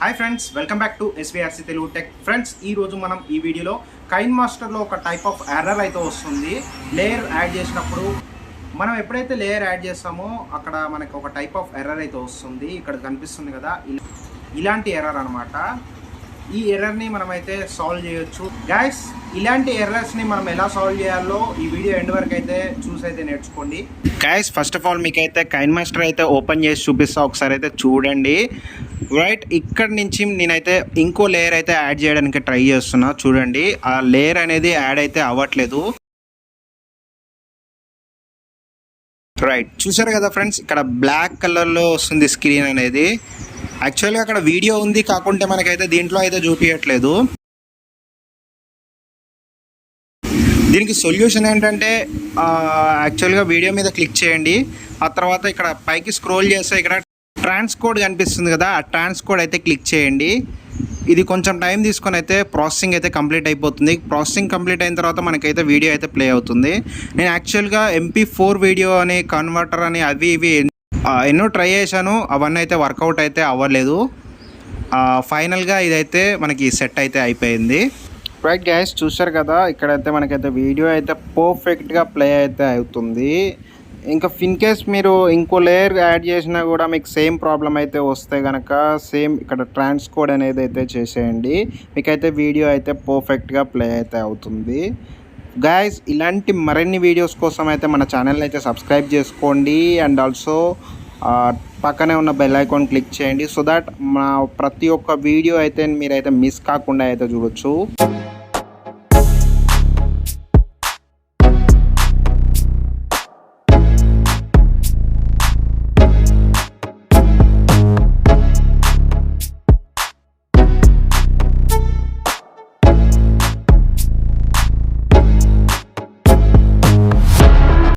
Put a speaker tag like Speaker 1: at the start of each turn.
Speaker 1: Hi friends, welcome back to SVRC Telugu tech. Friends, ఈరోజు మనం ఈ వీడియోలో కైన్మాస్టర్లో ఒక టైప్ ఆఫ్ ఎర్రర్ అయితే వస్తుంది. లేయర్ యాడ్ చేసినప్పుడు మనం ఎప్పుడైతే లేయర్ యాడ్ చేస్తామో అక్కడ మనకి ఒక టైప్ ఆఫ్ ఎర్రర్ అయితే వస్తుంది. ఇక్కడ కనిపిస్తుంది కదా, ఇలాంటి ఎర్రర్ అనమాట. ఈ ఎర్రర్ని మనమైతే సాల్వ్ చేయొచ్చు. గైస్, ఇలాంటి ఎర్రర్స్ని మనం ఎలా సాల్వ్ చేయాలో ఈ వీడియో ఎండ్ వరకు అయితే చూసైతే నేర్చుకోండి. గైస్, ఫస్ట్ ఆఫ్ ఆల్ మీకైతే కైన్మాస్టర్ అయితే ఓపెన్ చేసి చూపిస్తా, ఒకసారి అయితే చూడండి. రైట్, ఇక్కడ నుంచి నేనైతే ఇంకో లేయర్ అయితే యాడ్ చేయడానికి ట్రై చేస్తున్నా. చూడండి, ఆ లేయర్ అనేది యాడ్ అయితే అవ్వట్లేదు. రైట్, చూసారు కదా ఫ్రెండ్స్, ఇక్కడ బ్లాక్ కలర్లో వస్తుంది స్క్రీన్ అనేది. యాక్చువల్గా అక్కడ వీడియో ఉంది, కాకుంటే మనకైతే దీంట్లో అయితే చూపించట్లేదు. దీనికి సొల్యూషన్ ఏంటంటే యాక్చువల్గా వీడియో మీద క్లిక్ చేయండి. ఆ తర్వాత ఇక్కడ పైకి స్క్రోల్ చేస్తే ఇక్కడ ట్రాన్స్ కోడ్ కనిపిస్తుంది కదా, ఆ ట్రాన్స్ కోడ్ అయితే క్లిక్ చేయండి. ఇది కొంచెం టైం తీసుకొని అయితే ప్రాసెసింగ్ అయితే కంప్లీట్ అయిపోతుంది. ప్రాసెసింగ్ కంప్లీట్ అయిన తర్వాత మనకైతే వీడియో అయితే ప్లే అవుతుంది. నేను యాక్చువల్గా MP4 వీడియో అని కన్వర్టర్ అని అవి ఇవి ఎన్నో ట్రై చేశాను, అవన్నీ అయితే వర్కౌట్ అయితే అవ్వలేదు. ఫైనల్గా ఇదైతే మనకి సెట్ అయితే అయిపోయింది. రైట్ గైస్, చూశారు కదా, ఇక్కడైతే మనకైతే వీడియో అయితే పర్ఫెక్ట్గా ప్లే అయితే అవుతుంది. ఇంకా ఇన్ కేస్ మీరు ఇంకో లేయర్ యాడ్ చేసినా కూడా మీకు సేమ్ ప్రాబ్లం అయితే వస్తే కనుక సేమ్ ఇక్కడ ట్రాన్స్ కోడ్ అనేది అయితే చేసేయండి, మీకైతే వీడియో అయితే పర్ఫెక్ట్గా ప్లే అయితే అవుతుంది. గైస్, ఇలాంటి మరిన్ని వీడియోస్ కోసం అయితే మన ఛానల్ని అయితే సబ్స్క్రైబ్ చేసుకోండి. అండ్ ఆల్సో పక్కనే ఉన్న బెల్ ఐకాన్ క్లిక్ చేయండి, సో దట్ మా ప్రతి ఒక్క వీడియో అయితే మీరైతే మిస్ కాకుండా అయితే చూడొచ్చు.